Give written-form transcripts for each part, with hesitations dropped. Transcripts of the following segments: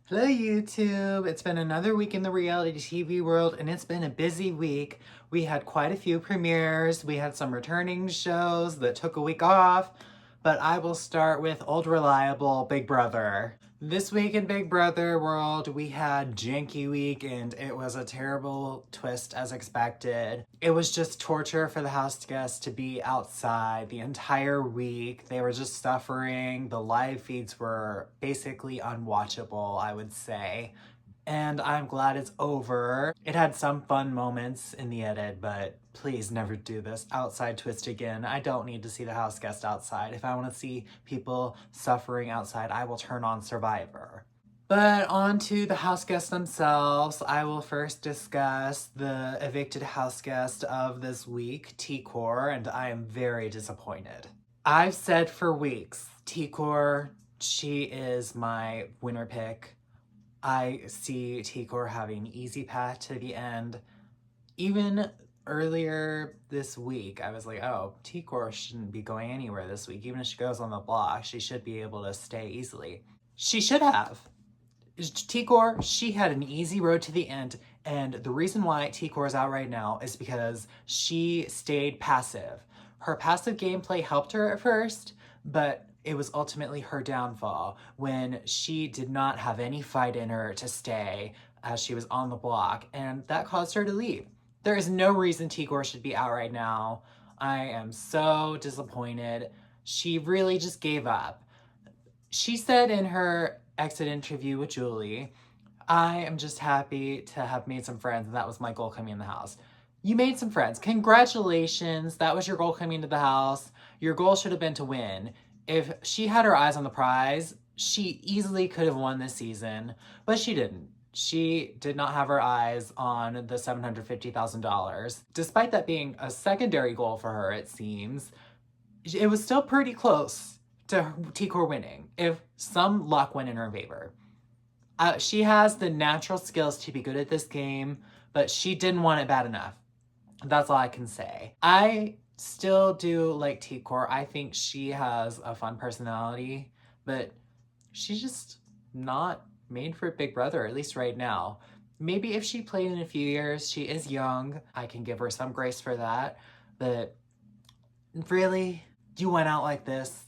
Hello YouTube! It's been another week in the reality TV world and it's been a busy week. We had quite a few premieres, we had some returning shows that took a week off, but I will start with old reliable Big Brother. This week in Big Brother world, we had Janky Week and it was a terrible twist as expected. It was just torture for the house guests to be outside the entire week. They were just suffering. The live feeds were basically unwatchable, I would say. And I'm glad it's over. It had some fun moments in the edit, but please never do this outside twist again. I don't need to see the house guest outside. If I want to see people suffering outside, I will turn on Survivor. But on to the house guests themselves. I will first discuss the evicted house guest of this week, T-Core, and I am very disappointed. I've said for weeks, T-Core, she is my winner pick. I see T-Core having an easy path to the end. Even earlier this week, I was like, oh, T-Core shouldn't be going anywhere this week. Even if she goes on the block, she should be able to stay easily. She should have. T-Core, she had an easy road to the end, and the reason why T-Core is out right now is because she stayed passive. Her passive gameplay helped her at first, but it was ultimately her downfall when she did not have any fight in her to stay as she was on the block, and that caused her to leave. There is no reason T-Core should be out right now. I am so disappointed. She really just gave up. She said in her exit interview with Julie, I am just happy to have made some friends, and that was my goal coming in the house. You made some friends. Congratulations. That was your goal coming into the house. Your goal should have been to win. If she had her eyes on the prize, she easily could have won this season, but she didn't. She did not have her eyes on the $750,000. Despite that being a secondary goal for her, it seems, it was still pretty close to T-Core winning, if some luck went in her favor. She has the natural skills to be good at this game, but she didn't want it bad enough. That's all I can say. I still do like T-Core. I think she has a fun personality, but she's just not made for Big Brother, at least right now. Maybe if she played in a few years, she is young, I can give her some grace for that, but really, you went out like this?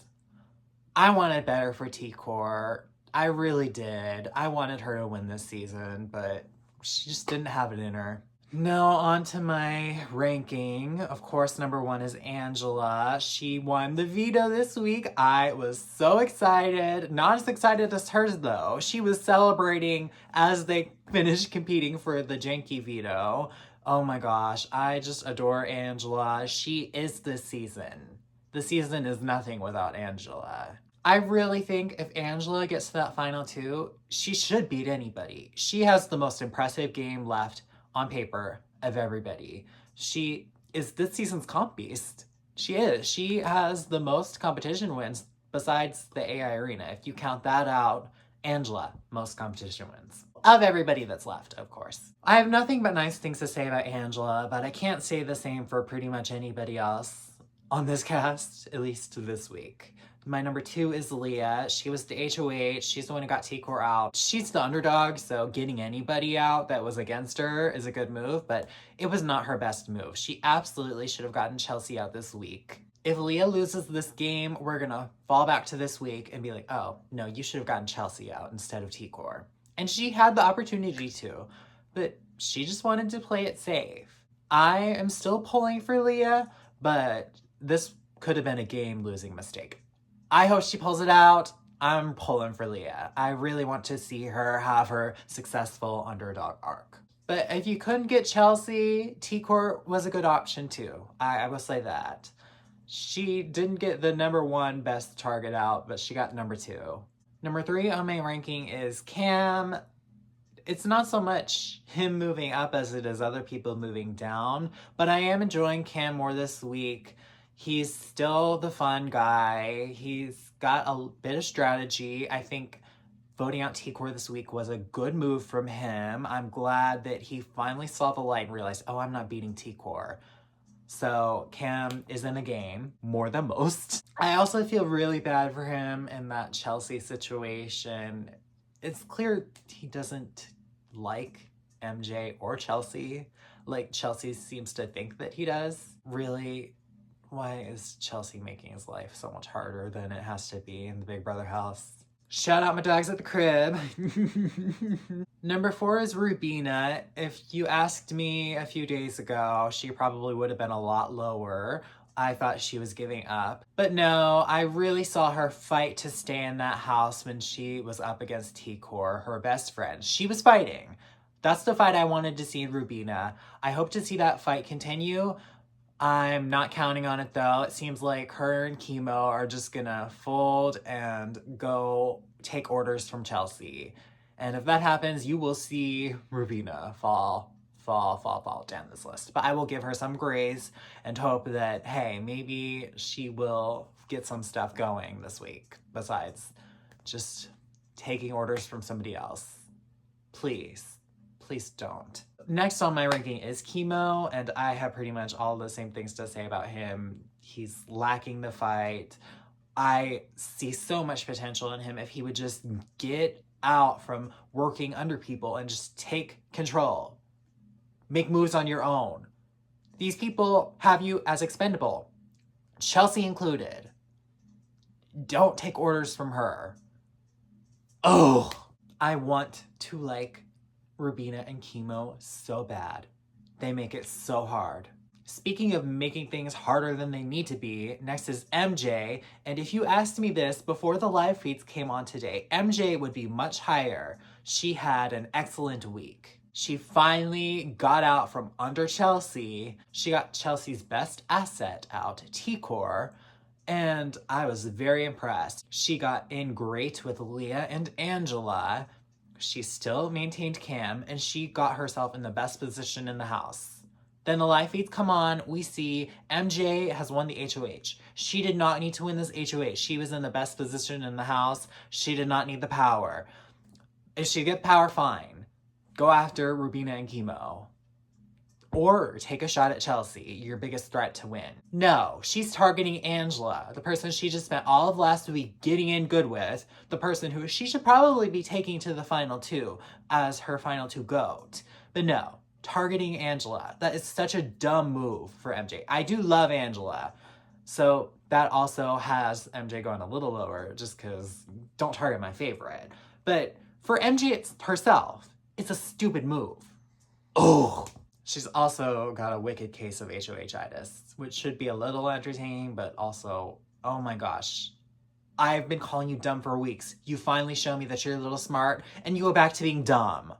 I wanted better for T-Core. I really did. I wanted her to win this season, but she just didn't have it in her. Now on to my ranking. Of course, number one is Angela. She won the veto this week. I was so excited. Not as excited as hers though. She was celebrating as they finished competing for the janky veto. Oh my gosh, I just adore Angela. She is this season. The season is nothing without Angela. I really think if Angela gets to that final two, she should beat anybody. She has the most impressive game left on paper of everybody. She is this season's comp beast. She is. She has the most competition wins besides the AI arena. If you count that out, Angela, most competition wins. Of everybody that's left, of course. I have nothing but nice things to say about Angela, but I can't say the same for pretty much anybody else on this cast, at least this week. My number two is Leah. She was the HOH. She's the one who got T-Core out. She's the underdog, so getting anybody out that was against her is a good move, but it was not her best move. She absolutely should have gotten Chelsea out this week. If Leah loses this game, we're gonna fall back to this week and be like, oh, no, you should have gotten Chelsea out instead of T-Core. And she had the opportunity to, but she just wanted to play it safe. I am still pulling for Leah, but this could have been a game-losing mistake. I hope she pulls it out. I'm pulling for Leah. I really want to see her have her successful underdog arc. But if you couldn't get Chelsea, T-Core was a good option too. I will say that. She didn't get the number one best target out, but she got number two. Number three on my ranking is Cam. It's not so much him moving up as it is other people moving down, but I am enjoying Cam more this week. He's still the fun guy. He's got a bit of strategy. I think voting out T-Core this week was a good move from him. I'm glad that he finally saw the light and realized, oh, I'm not beating T-Core. So Cam is in the game more than most. I also feel really bad for him in that Chelsea situation. it's clear he doesn't like MJ or Chelsea. Like, Chelsea seems to think that he does. Really, why is Chelsea making his life so much harder than it has to be in the Big Brother house? Shout out my dogs at the crib. Number 4 is Rubina. If you asked me a few days ago, she probably would have been a lot lower. I thought she was giving up. But no, I really saw her fight to stay in that house when she was up against T-Core, her best friend. She was fighting. That's the fight I wanted to see in Rubina. I hope to see that fight continue. I'm not counting on it though. It seems like her and Chemo are just gonna fold and go take orders from Chelsea. And if that happens, you will see Rubina fall down this list. But I will give her some grace and hope that, hey, maybe she will get some stuff going this week besides just taking orders from somebody else. Please, please don't. Next on my ranking is Chemo, and I have pretty much all the same things to say about him. He's lacking the fight. I see so much potential in him if he would just get out from working under people and just take control. Make moves on your own. These people have you as expendable, Chelsea included. Don't take orders from her. Oh, I want to like Rubina and Chemo so bad. They make it so hard. Speaking of making things harder than they need to be, next is MJ. And if you asked me this before the live feeds came on today, MJ would be much higher. She had an excellent week. She finally got out from under Chelsea. She got Chelsea's best asset out, T-Core, and I was very impressed. She got in great with Leah and Angela. She still maintained Cam, and she got herself in the best position in the house. Then the live feeds come on, we see MJ has won the HOH. She did not need to win this HOH. She was in the best position in the house. She did not need the power. If she get power, fine. Go after Rubina and Chemo. Or take a shot at Chelsea, your biggest threat to win. No, she's targeting Angela, the person she just spent all of last week getting in good with, the person who she should probably be taking to the final 2 as her final 2 GOAT. But no, targeting Angela. That is such a dumb move for MJ. I do love Angela, so that also has MJ going a little lower just because don't target my favorite. But for MJ it's herself, it's a stupid move. Oh. She's also got a wicked case of HOH-itis, which should be a little entertaining, but also, oh my gosh. I've been calling you dumb for weeks. You finally show me that you're a little smart, and you go back to being dumb.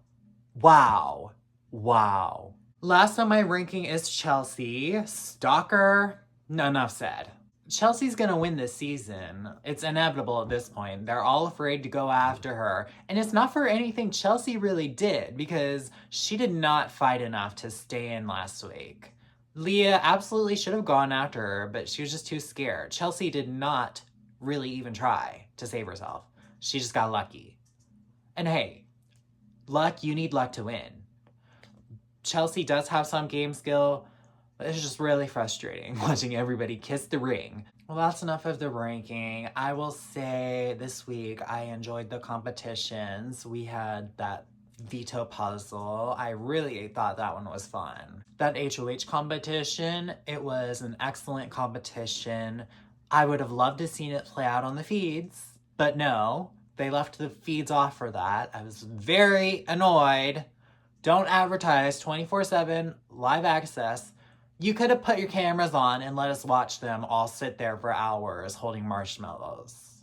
Wow. Wow. Last on my ranking is Chelsea. Stalker. Enough said. Chelsea's gonna win this season. It's inevitable at this point. They're all afraid to go after her. And it's not for anything Chelsea really did, because she did not fight enough to stay in last week. Leah absolutely should have gone after her, but she was just too scared. Chelsea did not really even try to save herself. She just got lucky. And hey, luck, you need luck to win. Chelsea does have some game skill, but it's just really frustrating watching everybody kiss the ring. Well, that's enough of the ranking. I will say this week I enjoyed the competitions. We had that veto puzzle. I really thought that one was fun. That HOH competition, it was an excellent competition. I would have loved to seen it play out on the feeds, but no, they left the feeds off for that. I was very annoyed. Don't advertise 24/7 live access. You could have put your cameras on and let us watch them all sit there for hours holding marshmallows.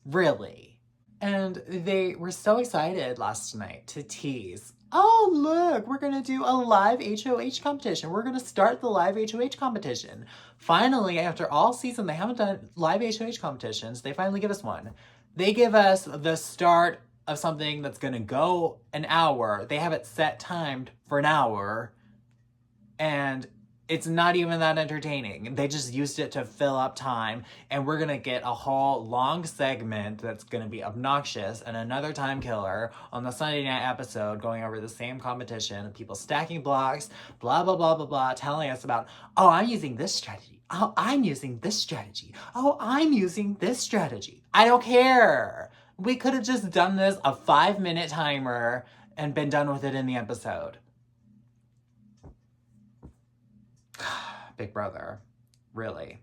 Really. And they were so excited last night to tease, oh look, we're gonna do a live HOH competition. We're gonna start the live HOH competition. Finally, after all season, they haven't done live HOH competitions. They finally give us one. They give us the start of something that's gonna go an hour. They have it set timed for an hour. And it's not even that entertaining. They just used it to fill up time, and we're gonna get a whole long segment that's gonna be obnoxious and another time killer on the Sunday night episode going over the same competition, people stacking blocks, blah, blah, blah, blah, blah, telling us about, oh, I'm using this strategy. Oh, I'm using this strategy. Oh, I'm using this strategy. I don't care. We could have just done this a 5-minute timer and been done with it in the episode. Big Brother. Really.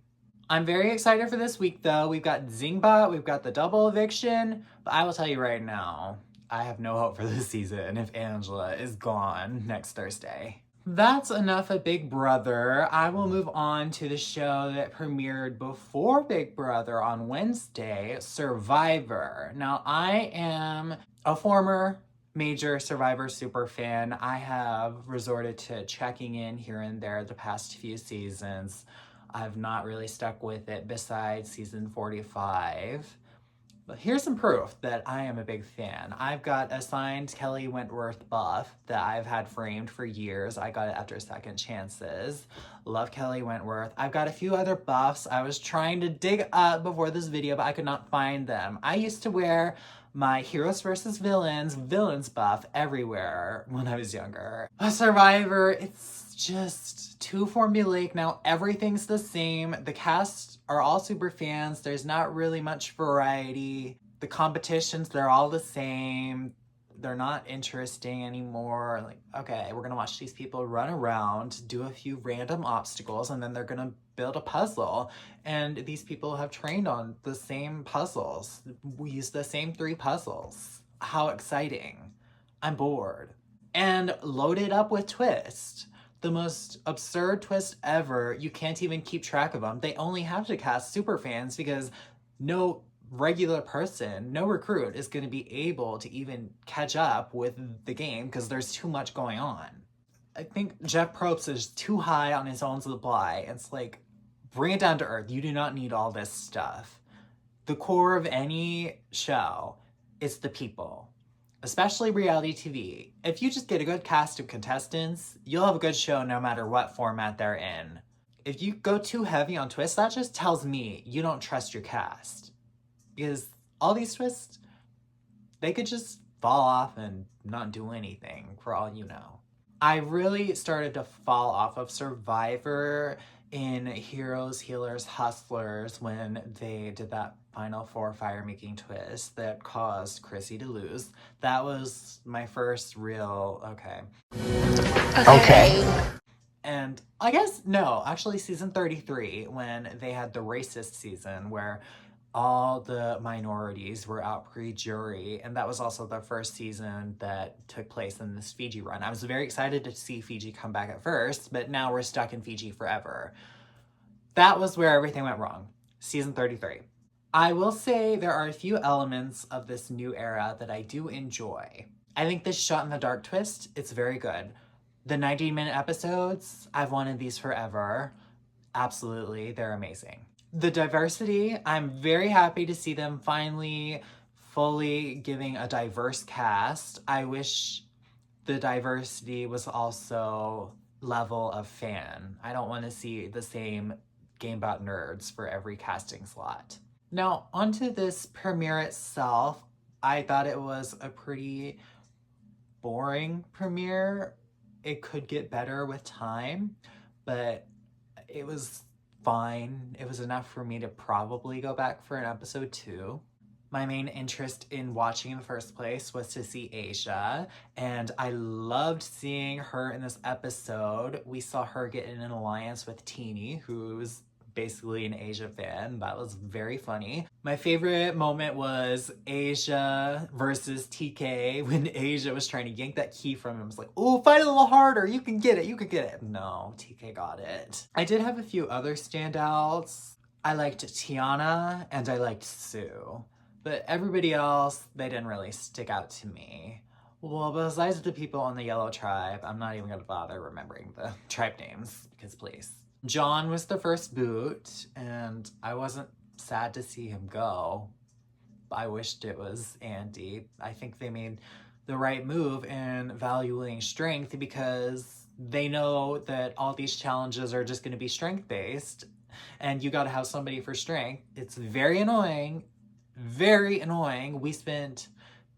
I'm very excited for this week though. We've got Zingbot, we've got the double eviction, but I will tell you right now, I have no hope for this season if Angela is gone next Thursday. That's enough of Big Brother. I will move on to the show that premiered before Big Brother on Wednesday, Survivor. Now, I am a former major Survivor super fan. I have resorted to checking in here and there the past few seasons. I've not really stuck with it besides season 45. But here's some proof that I am a big fan. I've got a signed Kelly Wentworth buff that I've had framed for years. I got it after Second Chances. Love Kelly Wentworth. I've got a few other buffs I was trying to dig up before this video, but I could not find them. I used to wear my Heroes vs. Villains buff everywhere when I was younger. A Survivor, it's just too formulaic now. Everything's the same. The cast are all super fans. There's not really much variety. The competitions, they're all the same. They're not interesting anymore. Like, okay, we're gonna watch these people run around, do a few random obstacles, and then they're gonna build a puzzle. And these people have trained on the same puzzles. We use the same 3 puzzles. How exciting. I'm bored. And loaded up with twists. The most absurd twist ever. You can't even keep track of them. They only have to cast super fans because no regular person, no recruit is going to be able to even catch up with the game because there's too much going on. I think Jeff Probst is too high on his own supply. It's like, bring it down to earth. You do not need all this stuff. The core of any show is the people. Especially reality TV. If you just get a good cast of contestants, you'll have a good show no matter what format they're in. If you go too heavy on twists, that just tells me you don't trust your cast. Because all these twists, they could just fall off and not do anything for all you know. I really started to fall off of Survivor in Heroes, Healers, Hustlers when they did that Final 4 fire-making twist that caused Chrissy to lose. That was my first real, okay. And I guess, no, actually season 33 when they had the racist season where all the minorities were out pre-jury, and that was also the first season that took place in this Fiji run. I was very excited to see Fiji come back at first, but now we're stuck in Fiji forever. That was where everything went wrong. Season 33. I will say there are a few elements of this new era that I do enjoy. I think this shot in the dark twist, it's very good. The 90-minute episodes, I've wanted these forever. Absolutely, they're amazing. The diversity, I'm very happy to see them finally fully giving a diverse cast. I wish the diversity was also level of fan. I don't want to see the same GameBot nerds for every casting slot. Now, onto this premiere itself, I thought it was a pretty boring premiere. It could get better with time, but it was fine. It was enough for me to probably go back for an episode 2. My main interest in watching in the first place was to see Asia, and I loved seeing her in this episode. We saw her get in an alliance with Teeny, who's basically an Asia fan. That was very funny. My favorite moment was Asia versus TK when Asia was trying to yank that key from him. It was like, oh, fight a little harder. You can get it. You can get it. No, TK got it. I did have a few other standouts. I liked Tiana and I liked Sue. But everybody else, they didn't really stick out to me. Well, besides the people on the Yellow Tribe, I'm not even gonna bother remembering the tribe names, because please. John was the first boot, and I wasn't sad to see him go. I wished it was Andy. I think they made the right move in valuing strength because they know that all these challenges are just gonna be strength-based, and you gotta have somebody for strength. It's very annoying. Very annoying. We spent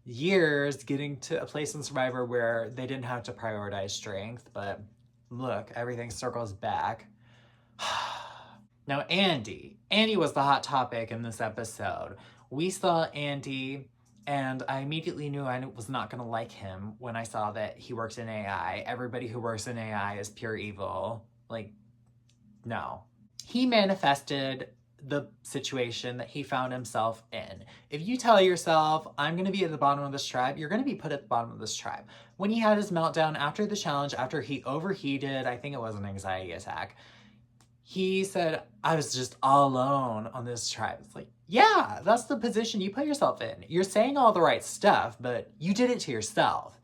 years getting to a place in Survivor where they didn't have to prioritize strength, but look, everything circles back. Now, Andy was the hot topic in this episode. We saw Andy And I immediately knew I was not going to like him when I saw that he works in AI. Everybody who works in AI is pure evil. Like, no. He manifested the situation that he found himself in. If you tell yourself, I'm going to be at the bottom of this tribe, you're going to be put at the bottom of this tribe. When he had his meltdown after the challenge, after he overheated, I think it was an anxiety attack, he said, I was just all alone on this tribe. It's like, yeah, that's the position you put yourself in. You're saying all the right stuff, but you did it to yourself.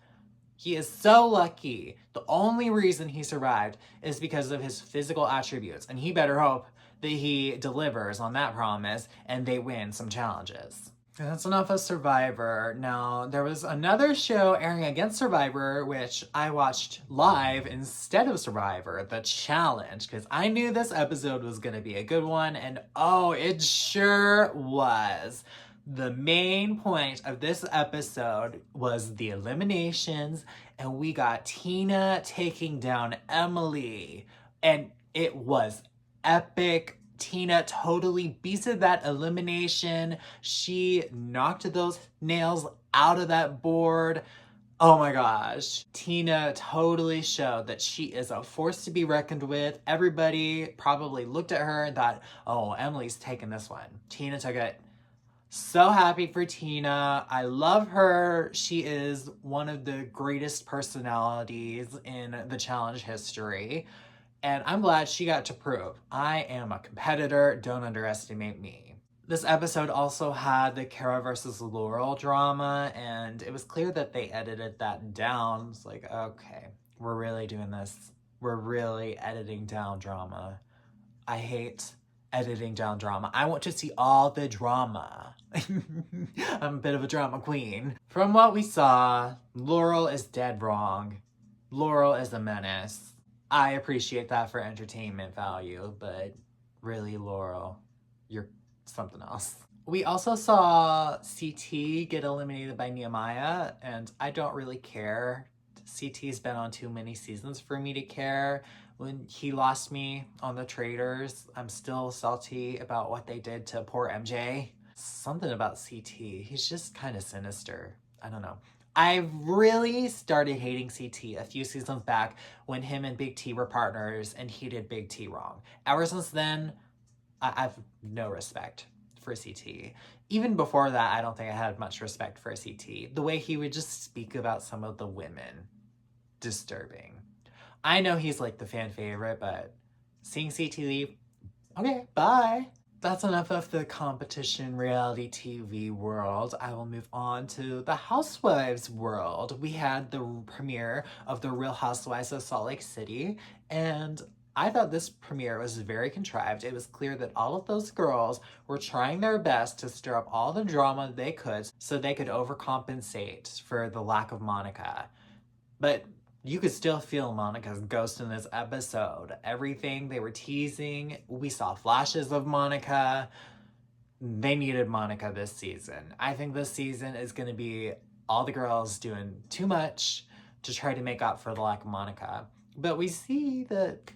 He is so lucky. The only reason he survived is because of his physical attributes, and he better hope that he delivers on that promise and they win some challenges. And that's enough of Survivor. Now, there was another show airing against Survivor, which I watched live instead of Survivor, The Challenge, because I knew this episode was going to be a good one, and oh, it sure was. The main point of this episode was the eliminations, and we got Tina taking down Emily, and it was epic. Tina totally beasted that elimination. She knocked those nails out of that board. Oh my gosh. Tina totally showed that she is a force to be reckoned with. Everybody probably looked at her and thought, oh, Emily's taking this one. Tina took it. So happy for Tina. I love her. She is one of the greatest personalities in the challenge history. And I'm glad she got to prove I am a competitor. Don't underestimate me. This episode also had the Kara versus Laurel drama, and it was clear that they edited that down. It's like, okay, we're really doing this. We're really editing down drama. I hate editing down drama. I want to see all the drama. I'm a bit of a drama queen. From what we saw, Laurel is dead wrong. Laurel is a menace. I appreciate that for entertainment value, but really, Laurel, you're something else. We also saw CT get eliminated by Nehemiah, and I don't really care. CT's been on too many seasons for me to care. When he lost me on the Traders, I'm still salty about what they did to poor MJ. Something about CT, he's just kind of sinister. I don't know. I really started hating CT a few seasons back when him and Big T were partners and he did Big T wrong. Ever since then, I've no respect for CT. Even before that, I don't think I had much respect for CT. The way he would just speak about some of the women, disturbing. I know he's like the fan favorite, but seeing CT leave, okay, bye. That's enough of the competition reality TV world. I will move on to the Housewives world. We had the premiere of The Real Housewives of Salt Lake City, and I thought this premiere was very contrived. It was clear that all of those girls were trying their best to stir up all the drama they could so they could overcompensate for the lack of Monica. But you could still feel Monica's ghost in this episode. Everything they were teasing, we saw flashes of Monica. They needed Monica this season. I think this season is going to be all the girls doing too much to try to make up for the lack of Monica. But we see that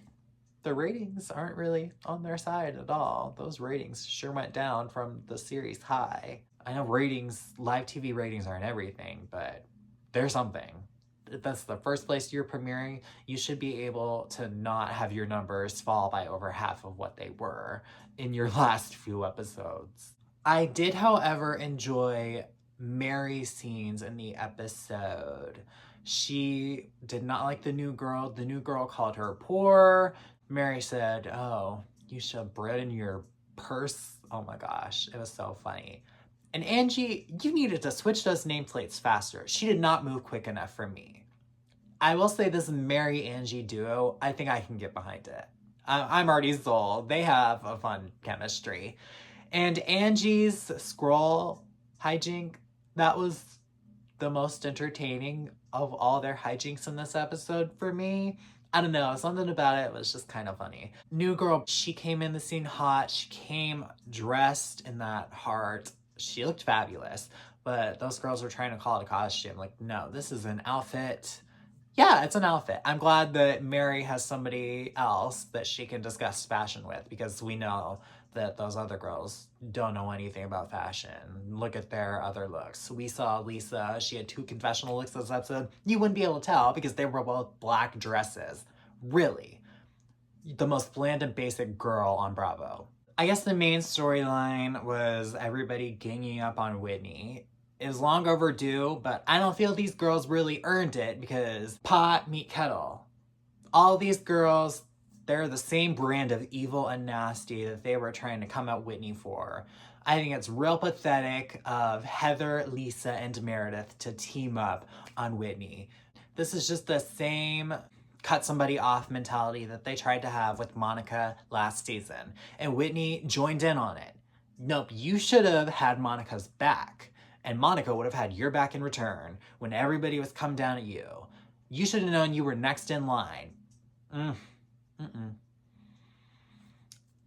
the ratings aren't really on their side at all. Those ratings sure went down from the series high. I know ratings, live TV ratings aren't everything, but they're something. If that's the first place you're premiering, you should be able to not have your numbers fall by over half of what they were in your last few episodes. I did, however, enjoy Mary's scenes in the episode. She did not like the new girl. The new girl called her poor. Mary said, oh, you should have bread in your purse. Oh my gosh, it was so funny. And Angie, you needed to switch those nameplates faster. She did not move quick enough for me. I will say this Mary-Angie duo, I think I can get behind it. I'm already sold. They have a fun chemistry. And Angie's scroll hijink, that was the most entertaining of all their hijinks in this episode for me. I don't know, something about it was just kind of funny. New girl, she came in the scene hot. She came dressed in that heart. She looked fabulous, but those girls were trying to call it a costume. Like, no, this is an outfit. Yeah, it's an outfit. I'm glad that Mary has somebody else that she can discuss fashion with, because we know that those other girls don't know anything about fashion. Look at their other looks. We saw Lisa, she had 2 confessional looks this episode. You wouldn't be able to tell because they were both black dresses. Really. The most bland and basic girl on Bravo. I guess the main storyline was everybody ganging up on Whitney. It was long overdue, but I don't feel these girls really earned it because pot meet kettle. All these girls, they're the same brand of evil and nasty that they were trying to come at Whitney for. I think it's real pathetic of Heather, Lisa, and Meredith to team up on Whitney. This is just the same cut somebody off mentality that they tried to have with Monica last season. And Whitney joined in on it. Nope, you should have had Monica's back. And Monica would have had your back in return when everybody was come down at you. You should have known you were next in line.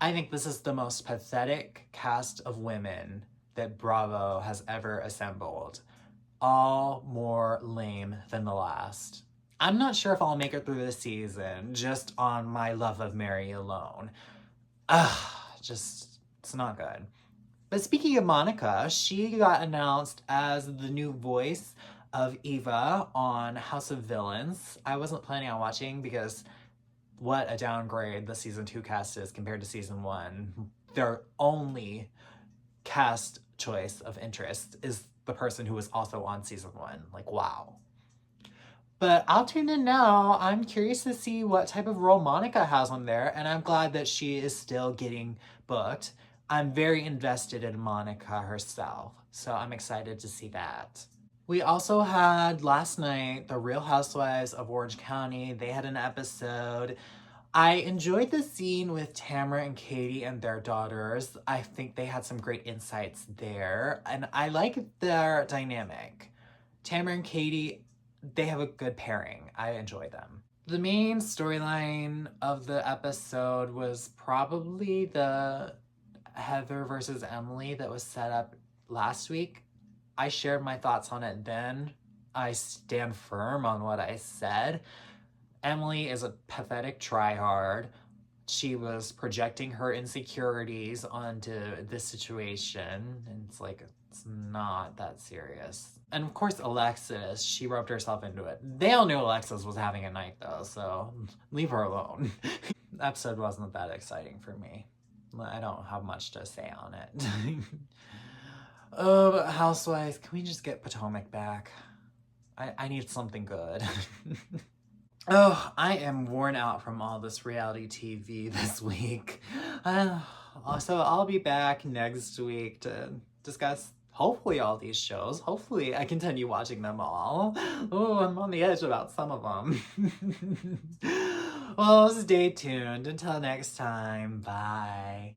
I think this is the most pathetic cast of women that Bravo has ever assembled. All more lame than the last. I'm not sure if I'll make it through this season just on my love of Mary alone. It's not good. But speaking of Monica, she got announced as the new voice of Eva on House of Villains. I wasn't planning on watching because what a downgrade the season 2 cast is compared to season 1. Their only cast choice of interest is the person who was also on season 1. Like, wow. But I'll tune in now. I'm curious to see what type of role Monica has on there, and I'm glad that she is still getting booked. I'm very invested in Monica herself, so I'm excited to see that. We also had last night the Real Housewives of Orange County. They had an episode. I enjoyed the scene with Tamara and Katie and their daughters. I think they had some great insights there, and I like their dynamic. Tamara and Katie, they have a good pairing. I enjoy them. The main storyline of the episode was probably the Heather versus Emily that was set up last week. I shared my thoughts on it then. I stand firm on what I said. Emily is a pathetic tryhard. She was projecting her insecurities onto this situation, and it's like, it's not that serious. And of course, Alexis, she roped herself into it. They all knew Alexis was having a night though, so leave her alone. The episode wasn't that exciting for me. I don't have much to say on it. Oh, but Housewives, can we just get Potomac back? I need something good. Oh, I am worn out from all this reality TV this week. So I'll be back next week to discuss hopefully all these shows. Hopefully I continue watching them all. Oh, I'm on the edge about some of them. Well, stay tuned. Until next time, bye.